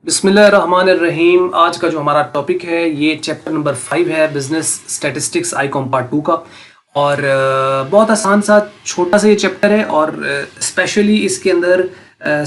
बिस्मिल्लाहिर्रहमानिर्रहीम। आज का जो हमारा टॉपिक है ये चैप्टर नंबर 5 है, बिजनेस स्टैटिस्टिक्स आईकॉम पार्ट 2 का। और बहुत आसान सा छोटा सा ये चैप्टर है और स्पेशली इसके अंदर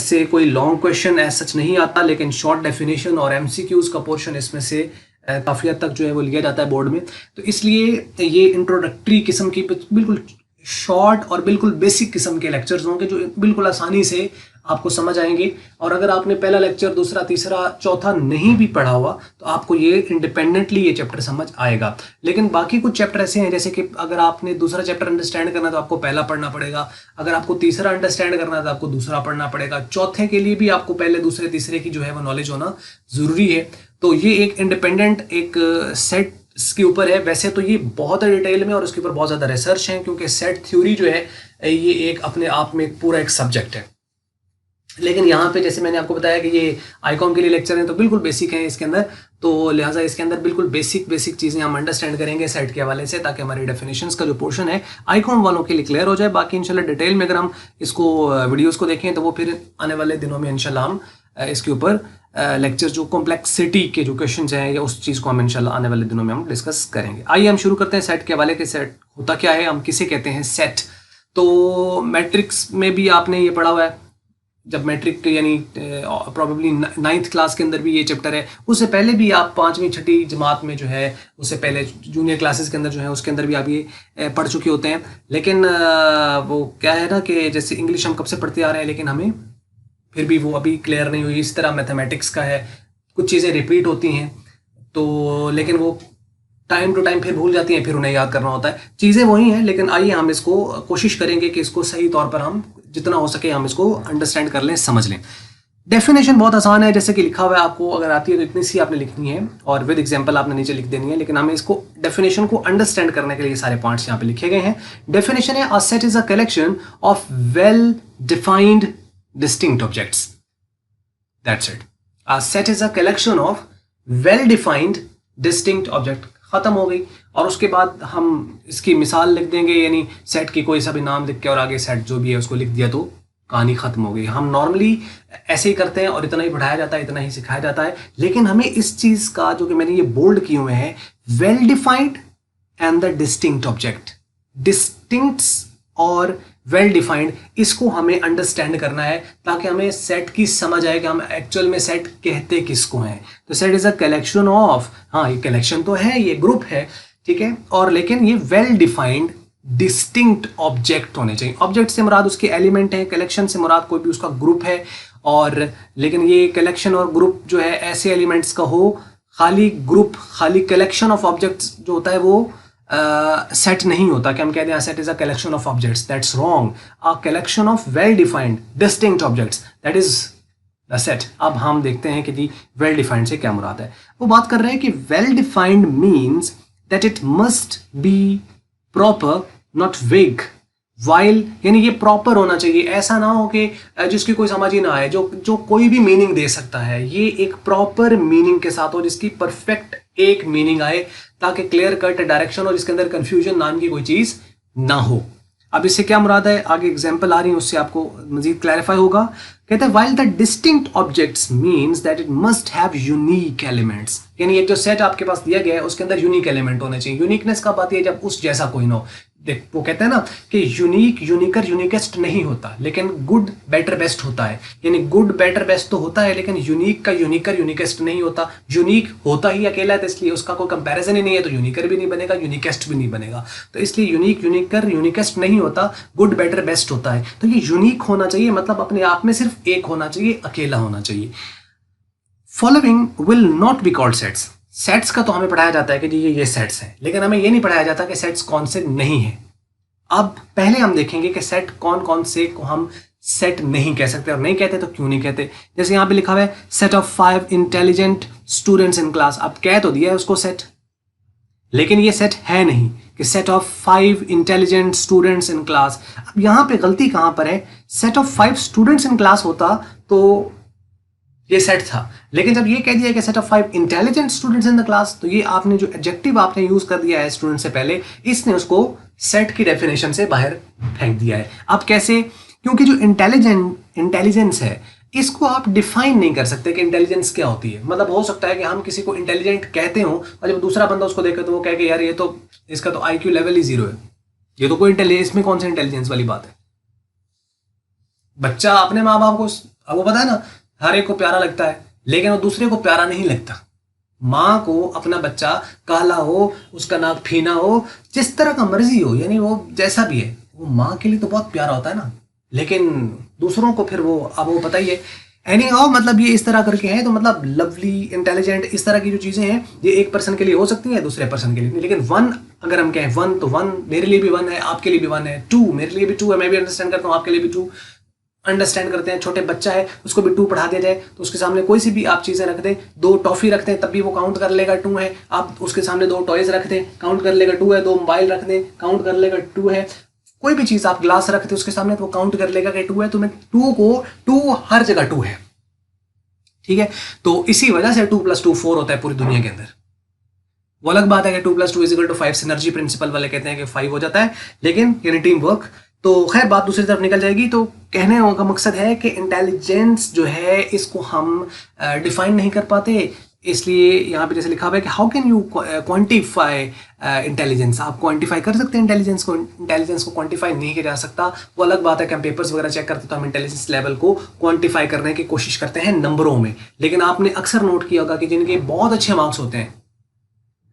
से कोई लॉन्ग क्वेश्चन ऐसा सच नहीं आता, लेकिन शॉर्ट डेफिनेशन और एमसीक्यूज का पोर्शन इसमें से काफ़ी हद तक जो है वो लिया जाता है बोर्ड में। तो इसलिए ये इंट्रोडक्टरी किस्म की बिल्कुल शॉर्ट और बिल्कुल बेसिक किस्म के लेक्चर्स होंगे जो बिल्कुल आसानी से आपको समझ आएंगे। और अगर आपने पहला लेक्चर, दूसरा, तीसरा, चौथा नहीं भी पढ़ा हुआ तो आपको ये इंडिपेंडेंटली ये चैप्टर समझ आएगा। लेकिन बाकी कुछ चैप्टर ऐसे हैं जैसे कि अगर आपने दूसरा चैप्टर अंडरस्टैंड करना है तो आपको पहला पढ़ना पड़ेगा, अगर आपको तीसरा अंडरस्टैंड करना है तो आपको दूसरा पढ़ना पड़ेगा, चौथे के लिए भी आपको पहले, दूसरे, तीसरे की जो है वो नॉलेज होना ज़रूरी है। तो ये एक इंडिपेंडेंट एक सेट के ऊपर है। वैसे तो ये बहुत डिटेल में और उसके ऊपर बहुत ज़्यादा रिसर्च है, क्योंकि सेट थ्योरी जो है ये एक अपने आप में पूरा एक सब्जेक्ट है। लेकिन यहाँ पे जैसे मैंने आपको बताया कि ये आईकॉम के लिए लेक्चर हैं तो बिल्कुल बेसिक हैं इसके अंदर, तो लिहाजा इसके अंदर बिल्कुल बेसिक चीज़ें हम अंडरस्टैंड करेंगे सेट के हवाले से, ताकि हमारी डेफिनेशंस का जो पोर्शन है आईकॉम वालों के लिए क्लियर हो जाए। बाकी इंशाल्लाह डिटेल में अगर हम इसको वीडियोज़ को देखें तो वो फिर आने वाले दिनों में इंशाल्लाह हम इसके ऊपर लेक्चर जो कॉम्प्लेक्सिटी के जो क्वेश्चन हैं या उस चीज़ को हम इंशाल्लाह आने वाले दिनों में हम डिस्कस करेंगे। आइए हम शुरू करते हैं सेट के हवाले के। सेट होता क्या है, हम किसे कहते हैं सेट? तो मैट्रिक्स में भी आपने ये पढ़ा हुआ है, जब मैट्रिक यानी प्रॉबेबली 9th क्लास के अंदर भी ये चैप्टर है। उससे पहले भी आप 5वीं 6ठी जमात में जो है, उससे पहले जूनियर क्लासेस के अंदर जो है उसके अंदर भी आप ये पढ़ चुके होते हैं। लेकिन वो क्या है ना कि जैसे इंग्लिश हम कब से पढ़ते आ रहे हैं, लेकिन हमें फिर भी वो अभी क्लियर नहीं हुई। इस तरह मैथमेटिक्स का है, कुछ चीज़ें रिपीट होती हैं तो, लेकिन वो टाइम टू टाइम फिर भूल जाती हैं, फिर उन्हें याद करना होता है। चीज़ें वही हैं, लेकिन आइए हम इसको कोशिश करेंगे कि इसको सही तौर पर हम जितना हो सके हम इसको अंडरस्टैंड कर लें, समझ लें। डेफिनेशन बहुत आसान है, जैसे कि लिखा हुआ है, आपको अगर आती है तो इतनी सी आपने लिखनी है और विद एग्जांपल आपने नीचे लिख देनी है। लेकिन हमें इसको डेफिनेशन को अंडरस्टैंड करने के लिए सारे पॉइंट्स यहाँ पे लिखे गए हैं। डेफिनेशन है, अ set is a collection of well defined distinct objects. That's it. A set is a collection of well defined distinct object. खत्म हो गई। और उसके बाद हम इसकी मिसाल लिख देंगे, यानी सेट की कोई सा भी नाम लिख के और आगे सेट जो भी है उसको लिख दिया तो कहानी खत्म हो गई। हम नॉर्मली ऐसे ही करते हैं और इतना ही पढ़ाया जाता है, इतना ही सिखाया जाता है। लेकिन हमें इस चीज का, जो कि मैंने ये बोल्ड किए हुए हैं, well defined and the distinct object, distincts और वेल डिफाइंड, इसको हमें अंडरस्टैंड करना है ताकि हमें सेट की समझ आए कि हम एक्चुअल में सेट कहते किसको हैं। तो set is a collection of, हाँ ये कलेक्शन तो है, ये ग्रुप है, ठीक है, और लेकिन ये वेल डिफाइंड डिस्टिंक्ट ऑब्जेक्ट होने चाहिए। ऑब्जेक्ट से मुराद उसके एलिमेंट है, कलेक्शन से मुराद कोई भी उसका ग्रुप है। और लेकिन ये कलेक्शन और ग्रुप जो है ऐसे एलिमेंट्स का हो, खाली ग्रुप, खाली कलेक्शन ऑफ ऑब्जेक्ट्स जो होता है वो सेट नहीं होता कि हम कहते हैं set is a collection of objects. That's wrong. A collection of well defined distinct objects, that is the set. अब हम देखते हैं कि जी वेल डिफाइंड से क्या मुराद है। वो बात कर रहे हैं कि well defined means that it must be proper not वेग वाइल, यानी ये प्रॉपर होना चाहिए, ऐसा ना हो कि जिसकी कोई समझ ही ना आए, जो कोई भी मीनिंग दे सकता है। ये एक प्रॉपर मीनिंग के साथ हो, जिसकी परफेक्ट एक मीनिंग आए, ताकि क्लियर कट डायरेक्शन और इसके अंदर कंफ्यूजन नाम की कोई चीज ना हो। अब इससे क्या मुराद है, आगे एग्जांपल आ रही है, उससे आपको मजीद क्लैरिफाई होगा। कहते हैं while the distinct objects means that it must have unique elements, यानी एक जो सेट आपके पास दिया गया है उसके अंदर यूनिक एलिमेंट होने चाहिए। यूनिकनेस कब आती है, जब उस जैसा कोई ना हो। देख, वो कहते हैं ना कि यूनिक, यूनिकर, यूनिकेस्ट नहीं होता, लेकिन गुड, बेटर, बेस्ट होता है। यानी गुड, बेटर, बेस्ट तो होता है, लेकिन यूनिक का यूनिकर, यूनिकेस्ट नहीं होता। यूनिक होता ही अकेला है, तो इसलिए उसका कोई कंपैरिजन ही नहीं है, तो यूनिकर भी नहीं बनेगा, यूनिकेस्ट भी नहीं बनेगा। तो इसलिए यूनिक, यूनिकर, यूनिकेस्ट नहीं होता, गुड, बेटर, बेस्ट होता है। तो ये यूनिक होना चाहिए, मतलब अपने आप में सिर्फ एक होना चाहिए, अकेला होना चाहिए। Following will not be called sets. Sets का तो हमें पढ़ाया जाता है कि जी ये सेट्स हैं, लेकिन हमें ये नहीं पढ़ाया जाता कि सेट्स कौन से नहीं हैं। अब पहले हम देखेंगे कि सेट कौन कौन से को हम सेट नहीं कह सकते, और नहीं कहते तो क्यों नहीं कहते। जैसे यहाँ पे लिखा हुआ है set of 5 intelligent students in class. अब कह तो दिया है उसको सेट, लेकिन ये सेट है नहीं कि set of 5 intelligent students in class. अब यहाँ पे गलती कहाँ पर है, set of 5 students in class होता तो ये सेट था, लेकिन जब ये कह दिया कि set of 5 intelligent students in the class, तो ये आपने जो एडजेक्टिव आपने यूज कर दिया है स्टूडेंट से पहले, इसने उसको सेट की डेफिनेशन से बाहर फेंक दिया है। अब कैसे, क्योंकि जो इंटेलिजेंस है, इसको आप डिफाइन नहीं कर सकते कि इंटेलिजेंस क्या होती है। मतलब हो सकता है कि हम किसी को इंटेलिजेंट कहते हो और जब दूसरा बंदा उसको देखे तो वो कहे कि यार ये तो इसका तो IQ लेवल ही 0 है, ये तो कोई इंटेलिजेंस, इसमें कौन सी इंटेलिजेंस वाली बात है। बच्चा अपने माँ बाप को, अब वो पता है ना, हर एक को प्यारा लगता है, लेकिन वो दूसरे को प्यारा नहीं लगता। माँ को अपना बच्चा काला हो, उसका नाक फीना हो, जिस तरह का मर्जी हो, यानी वो जैसा भी है, वो माँ के लिए तो बहुत प्यारा होता है ना, लेकिन दूसरों को फिर वो, अब वो पता ही है। एनी हाउ, मतलब ये इस तरह करके है। तो मतलब लवली, इंटेलिजेंट, इस तरह की जो चीज़ें हैं ये एक पर्सन के लिए हो सकती हैं, दूसरे पर्सन के लिए नहीं। लेकिन वन, अगर हम कहें वन, तो वन मेरे लिए भी वन है, आपके लिए भी वन है। टू मेरे लिए भी टू है, मैं भी अंडरस्टैंड करता हूँ, आपके लिए भी टू अंडरस्टैंड करते हैं। छोटे बच्चा है, उसको भी 2 पढ़ा दिया जाए तो उसके सामने कोई सी भी आप चीज़ें रख दें, 2 टॉफ़ी रख दें तब भी वो काउंट कर लेगा 2 है। आप उसके सामने 2 टॉयज़ रख दें, काउंट कर लेगा 2 है। 2 मोबाइल रख दें, काउंट कर लेगा 2 है। कोई भी चीज़ आप ग्लास रख दें उसके सामने तो वो काउंट कर लेगा कि 2 है। तो मैं 2 हर जगह 2 है, ठीक है। तो इसी वजह से 2 + 2 4 होता है पूरी दुनिया के अंदर। वो अलग बात है कि 2 + 2 = 5, सिनर्जी प्रिंसिपल वाले कहते हैं कि 5 हो जाता है, लेकिन यानी टीम वर्क। तो खैर बात दूसरी तरफ निकल जाएगी। तो कहने का मकसद है कि इंटेलिजेंस जो है इसको हम डिफाइन नहीं कर पाते, इसलिए यहाँ पे जैसे लिखा हुआ है कि how can you quantify intelligence. आप क्वांटिफाई कर सकते हैं इंटेलिजेंस को, इंटेलिजेंस को क्वांटिफाई नहीं किया जा सकता। वो अलग बात है कि हम पेपर्स वगैरह चेक करते तो हम इंटेलिजेंस लेवल को क्वांटिफाई करने की कोशिश करते हैं नंबरों में। लेकिन आपने अक्सर नोट किया होगा कि जिनके बहुत अच्छे मार्क्स होते हैं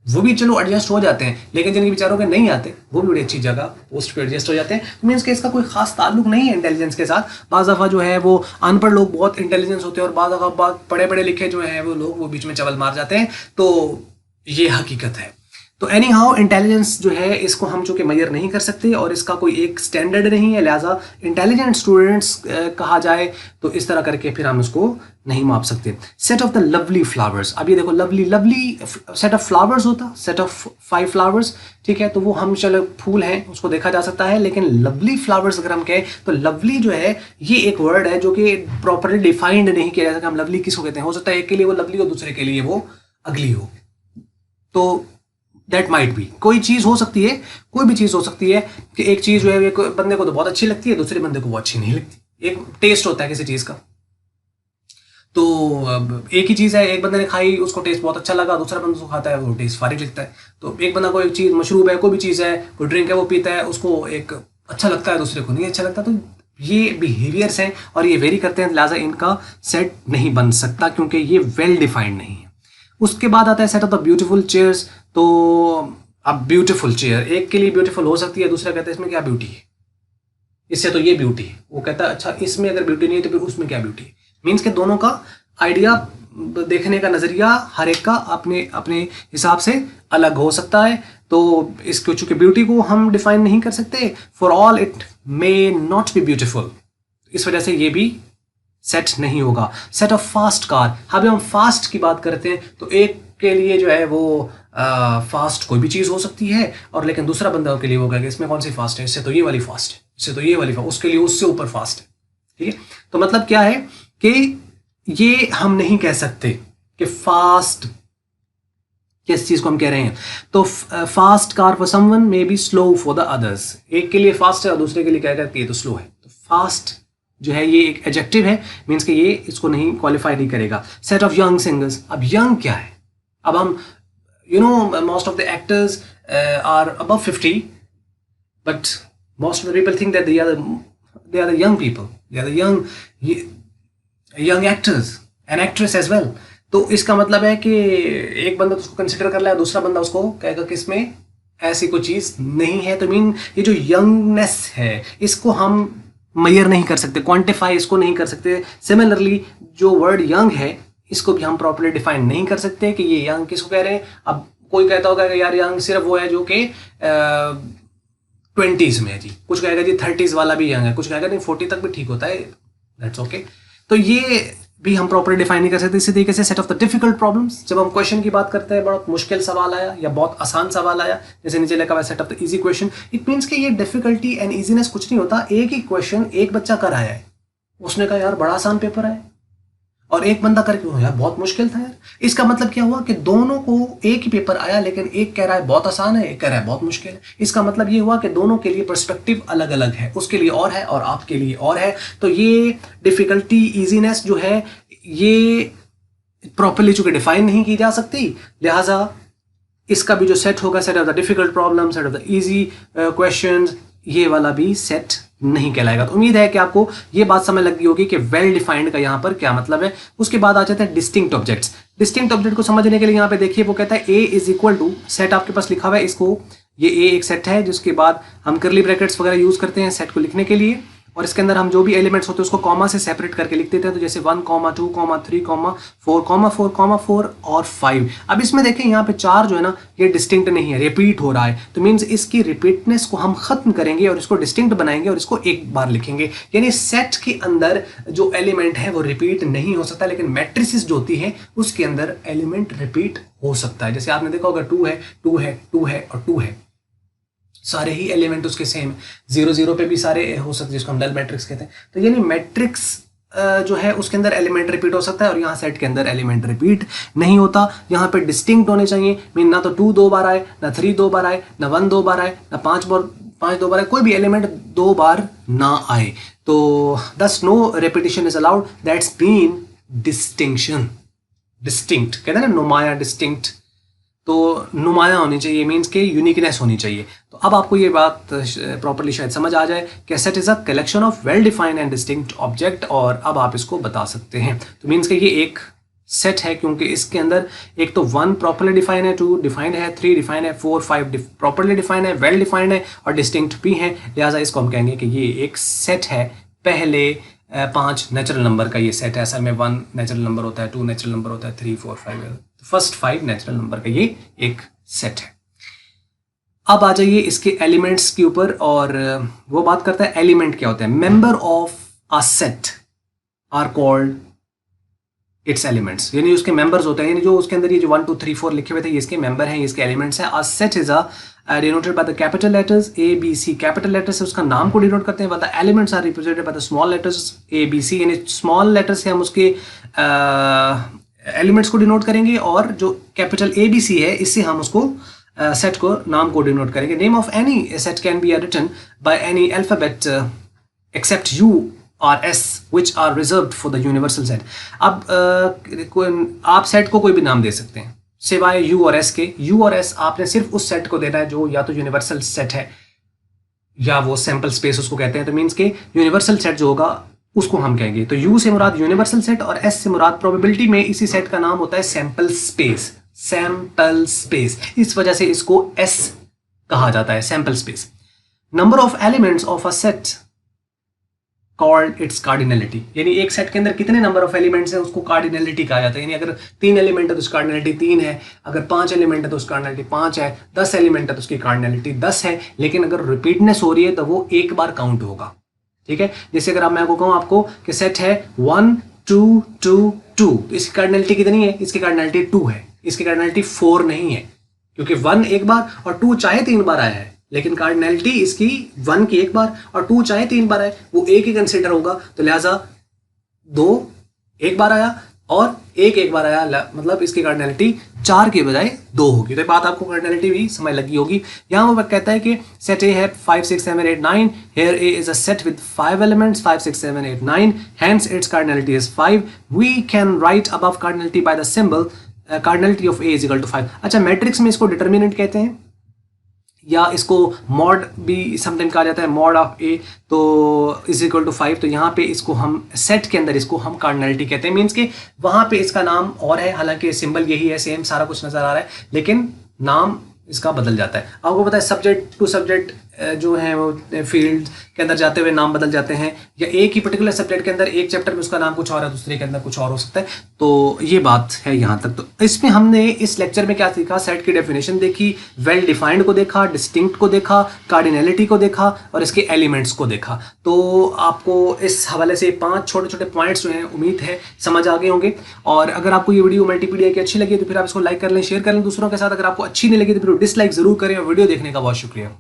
वो भी चलो एडजस्ट हो जाते हैं, लेकिन जिनके बेचारों के नहीं आते वो भी बड़ी अच्छी जगह पोस्ट पे एडजस्ट हो जाते हैं। तो मीन्स कि इसका कोई खास ताल्लुक नहीं है इंटेलिजेंस के साथ। बाज़ दफ़ा जो है वो अनपढ़ लोग बहुत इंटेलिजेंस होते हैं और बाज़ दफ़ा बहुत पढ़े पढ़े लिखे जो हैं वो लोग वो बीच में चवल मार जाते हैं। तो ये हकीकत है। तो एनी हाउ इंटेलिजेंस जो है इसको हम चूँकि मेजर नहीं कर सकते और इसका कोई एक स्टैंडर्ड नहीं है, लिहाजा इंटेलिजेंट स्टूडेंट्स कहा जाए तो इस तरह करके फिर हम उसको नहीं माप सकते। Set of the lovely flowers, अब ये देखो lovely, lovely set of flowers होता, सेट ऑफ 5 फ्लावर्स, ठीक है। तो वो हम चलो फूल हैं उसको देखा जा सकता है, लेकिन लवली फ्लावर्स अगर हम कहें तो लवली जो है ये एक वर्ड है जो कि प्रॉपरली डिफाइंड नहीं किया जा सकता। हम लवली किसको कहते हैं, हो सकता है एक के लिए वो लवली हो, दूसरे के लिए वो अगली हो। तो दैट माइट बी, कोई चीज़ हो सकती है, कोई भी चीज़ हो सकती है कि एक चीज़ जो है एक बंदे को तो बहुत अच्छी लगती है, दूसरे बंदे को वो अच्छी नहीं लगती। एक टेस्ट होता है किसी चीज़ का। तो एक ही चीज़ है, एक बंदे ने खाई उसको टेस्ट बहुत अच्छा लगा, दूसरा बंदा उसको खाता है वो टेस्ट फारिग लगता है। तो एक बंदा कोई चीज़ मशरूब है, कोई भी चीज़ है, कोई ड्रिंक है वो पीता है, उसको एक अच्छा लगता है, दूसरे को नहीं अच्छा लगता। तो ये बिहेवियर्स हैं और ये वेरी करते हैं, लिहाजा इनका सेट नहीं बन सकता क्योंकि ये वेल डिफाइंड नहीं है। उसके बाद आता है set of the beautiful chairs. तो अब ब्यूटीफुल चेयर एक के लिए ब्यूटीफुल हो सकती है, दूसरा कहता है इसमें क्या ब्यूटी है, इससे तो ये ब्यूटी है। वो कहता है अच्छा इसमें अगर ब्यूटी नहीं है तो फिर उसमें क्या ब्यूटी है। मीन्स के दोनों का आइडिया, देखने का नज़रिया हर एक का अपने अपने हिसाब से अलग हो सकता है। तो इसको चूंकि ब्यूटी को हम डिफाइन नहीं कर सकते, for all it may not be beautiful, इस वजह से ये भी सेट नहीं होगा। सेट ऑफ फास्ट कार, अभी हम फास्ट की बात करते हैं तो एक के लिए जो है वो फास्ट कोई भी चीज़ हो सकती है, और लेकिन दूसरा बंदा के लिए वो कहेगा इसमें कौन सी फास्ट है, इससे तो ये वाली फास्ट है, इससे तो ये वाली फास्ट, उसके लिए उससे ऊपर फास्ट है, ठीक है। तो मतलब क्या है कि ये हम नहीं कह सकते कि फास्ट किस चीज़ को हम कह रहे हैं। तो fast car for someone may be slow for the others, एक के लिए फास्ट है और दूसरे के लिए कहेगा कि ये तो स्लो है। तो फास्ट जो है ये एक एडजेक्टिव है, मीन्स कि ये इसको नहीं क्वालिफाई नहीं करेगा। सेट ऑफ यंग सिंगर्स, अब यंग क्या है, अब हम most of the actors are above 50 but most of the people think that they are the young people, they are the young actors and actress as well. तो इसका मतलब है कि एक बंदा तो उसको कंसिडर कर लिया, दूसरा बंदा उसको कहेगा कि इसमें ऐसी कोई चीज़ नहीं है। तो मीन ये जो यंगनेस है इसको हम मेजर नहीं कर सकते, क्वांटिफाई इसको नहीं कर सकते। सिमिलरली जो वर्ड यंग है इसको भी हम प्रॉपर्ली डिफाइन नहीं कर सकते कि ये यंग किसको कह रहे हैं। अब कोई कहता होगा कि यार यंग सिर्फ वो है जो कि 20s में है जी, कुछ कहेगा जी 30s वाला भी यंग है, कुछ कहेगा नहीं 40 तक भी ठीक होता है, दैट्स ओके। तो ये भी हम प्रॉपर्ली डिफाइन नहीं कर सकते। इसी तरीके से set of the difficult problems, जब हम क्वेश्चन की बात करते हैं बहुत मुश्किल सवाल आया या बहुत आसान सवाल आया, जैसे नीचे लिखा हुआ set of the easy question, it means कि ये डिफिकल्टी एंड इजीनेस कुछ नहीं होता, एक ही क्वेश्चन एक बच्चा कर आया है, उसने कहा यार बड़ा आसान पेपर है, और एक बंदा करके हो यार बहुत मुश्किल था यार। इसका मतलब क्या हुआ कि दोनों को एक ही पेपर आया, लेकिन एक कह रहा है बहुत आसान है, एक कह रहा है बहुत मुश्किल है। इसका मतलब ये हुआ कि दोनों के लिए पर्सपेक्टिव अलग अलग है, उसके लिए और है और आपके लिए और है। तो ये डिफिकल्टी ईजीनेस जो है ये प्रॉपरली चूंकि डिफाइन नहीं की जा सकती, लिहाजा इसका भी जो सेट होगा, set of the difficult problem, set of the easy questions, ये वाला भी सेट नहीं कहलाएगा। तो उम्मीद है कि आपको ये बात समझ लग गई होगी कि वेल डिफाइंड का यहाँ पर क्या मतलब है। उसके बाद आ जाते हैं डिस्टिंक्ट ऑब्जेक्ट्स। डिस्टिंक्ट ऑब्जेक्ट को समझने के लिए यहाँ पे देखिए वो कहता है ए इज इक्वल टू, सेट आपके पास लिखा हुआ है, इसको ये ए एक सेट है जिसके बाद हम करली ब्रैकेट्स वगैरह यूज करते हैं सेट को लिखने के लिए, और इसके अंदर हम जो भी एलिमेंट्स होते हैं उसको कॉमा से सेपरेट करके लिख देते हैं। तो जैसे 1, 2, 3, 4, 4 और 5। अब इसमें देखें यहाँ पे 4 जो है ना ये डिस्टिंक्ट नहीं है, रिपीट हो रहा है। तो मीन्स इसकी रिपीटनेस को हम खत्म करेंगे और इसको डिस्टिंक्ट बनाएंगे और इसको एक बार लिखेंगे। यानी सेट के अंदर जो एलिमेंट है वो रिपीट नहीं हो सकता, लेकिन मैट्रिसेस जो होती है उसके अंदर एलिमेंट रिपीट हो सकता है। जैसे आपने देखा होगा 2 है, 2 है, 2 है और 2 है, सारे ही एलिमेंट उसके सेम। 0 0 पे भी सारे हो सकते हैं, जिसको हम नल मैट्रिक्स कहते हैं। तो यानी मैट्रिक्स जो है उसके अंदर एलिमेंट रिपीट हो सकता है और यहाँ सेट के अंदर एलिमेंट रिपीट नहीं होता। यहाँ पे डिस्टिंक्ट होने चाहिए, मीन ना तो 2 2 बार आए, ना 3 2 बार आए, ना 1 2 बार आए, ना 5 2 बार आए, कोई भी एलिमेंट 2 बार ना आए। तो thus no repetition is allowed, that's mean distinction. Distinct कहते हैं ना, नुमाया डिस्टिंक्ट, तो नुमाया होनी चाहिए, मीन्स के यूनिकनेस होनी चाहिए। तो अब आपको ये बात प्रॉपर्ली शायद समझ आ जाए कि set is a collection of well defined and distinct object, और अब आप इसको बता सकते हैं। तो मीन्स के ये एक सेट है क्योंकि इसके अंदर एक तो 1 प्रॉपर्ली डिफाइन है, 2 डिफाइंड है, 3 डिफाइंड है, 4 5 प्रॉपर्ली डिफाइंड है, वेल डिफाइंड है और डिस्टिंक्ट भी है। लिहाजा इसको हम कहेंगे कि ये एक सेट है। पहले 5 नेचुरल नंबर का ये सेट है। असल में 1 नेचुरल नंबर होता है, 2 नेचुरल नंबर होता है, 3 4 5, फर्स्ट 5 नेचुरल नंबर का ये एक सेट है। अब आ जाइए इसके एलिमेंट्स के ऊपर, और वो बात करता है एलिमेंट क्या होता है। Member of a set are called its elements, यानी उसके मेंबर्स होते हैं, यानी जो उसके अंदर ये जो 1 2 3 4 लिखे हुए थे ये इसके मेंबर हैं, ये इसके एलिमेंट्स हैं। A set is a denoted by the capital letters A B C, capital letter से उसका नाम को डिनोट करते हैं, but the elements are represented by the small letters A B C, यानी स्मॉल लेटर से हम उसके एलिमेंट्स को डिनोट करेंगे, और जो कैपिटल A B C है इससे हम उसको सेट को नाम को डिनोट करेंगे। Name of any set can be written by any alphabet except U और S which are reserved for the universal set। अब आप सेट को कोई भी नाम दे सकते हैं सिवाय U और S के। U और S आपने सिर्फ उस सेट को देना है जो या तो यूनिवर्सल सेट है या वो सैंपल स्पेस उसको कहते हैं। तो मीन्स के यूनिवर्सल सेट जो होगा उसको हम कहेंगे। तो U से मुराद यूनिवर्सल सेट और S से मुराद प्रोबेबिलिटी में इसी सेट का नाम होता है सैंपल स्पेस। सैंपल स्पेस, इस वजह से इसको S कहा जाता है, sample space. Number of elements of a set called its cardinality, यानी एक सेट के अंदर कितने नंबर ऑफ एलिमेंट्स हैं उसको कार्डिनलिटी कहा जाता है। यानी अगर 3 एलिमेंट है तो उसकी कार्डिनलिटी 3 है, अगर 5 एलिमेंट है तो उसकी कार्डिनलिटी 5 है, 10 एलिमेंट है तो उसकी कार्डिनलिटी 10 है। लेकिन अगर रिपीटनेस हो रही है तो वो एक बार काउंट होगा, ठीक है। जैसे अगर मैं कहूँ आपको कि सेट है 1 2 2 2, तो इसकी कार्डिनलिटी कितनी है, इसकी कार्डिनलिटी 2 है, इसकी कार्डिनलिटी 4 नहीं है, क्योंकि 1 एक बार और 2 चाहे 3 बार आया है, लेकिन कार्डिनलिटी इसकी 1 की एक बार और 2 चाहे 3 बार आए वो एक ही कंसिडर होगा। तो लिहाजा 2 एक बार आया और 1 एक बार आया, मतलब इसकी कार्डिनलिटी 4 के बजाय 2 होगी। तो बात आपको कार्डिनलिटी भी समझ लगी होगी। यहाँ वो कहता है कि सेट ए है 5 6 7 8 9, here A is a set with 5 elements 5 6 7 8 9, hence its cardinality is 5। we can write above cardinality by the symbol cardinality of A is equal to 5। अच्छा, मैट्रिक्स में इसको डिटर्मिनेंट कहते हैं या इसको मॉड भी समटाइम कहा जाता है, मॉड ऑफ ए तो इज इक्वल टू 5। तो यहाँ पे इसको हम सेट के अंदर इसको हम कार्डिनलिटी कहते हैं। मीन्स के वहाँ पे इसका नाम और है, हालांकि सिंबल यही है, सेम सारा कुछ नजर आ रहा है, लेकिन नाम इसका बदल जाता है। आपको पता है सब्जेक्ट टू सब्जेक्ट जो है वो फील्ड के अंदर जाते हुए नाम बदल जाते हैं, या एक ही पर्टिकुलर सब्जेक्ट के अंदर एक चैप्टर में उसका नाम कुछ और है, दूसरे के अंदर कुछ और हो सकता है। तो ये बात है यहाँ तक। तो इसमें हमने इस लेक्चर में क्या सीखा, सेट की डेफिनेशन देखी, वेल डिफाइंड को देखा, डिस्टिंक्ट को देखा, कार्डिनलिटी को देखा और इसके एलिमेंट्स को देखा। तो आपको इस हवाले से 5 छोटे छोटे पॉइंट्स जो हैं उम्मीद है समझ आ गए होंगे। और अगर आपको ये वीडियो मल्टीपीडिया की अच्छी लगी तो फिर आप इसको लाइक कर लें, शेयर कर लें दूसरों के साथ। अगर आपको अच्छी नहीं लगी तो फिर डिसलाइक जरूर करें। और वीडियो देखने का बहुत शुक्रिया।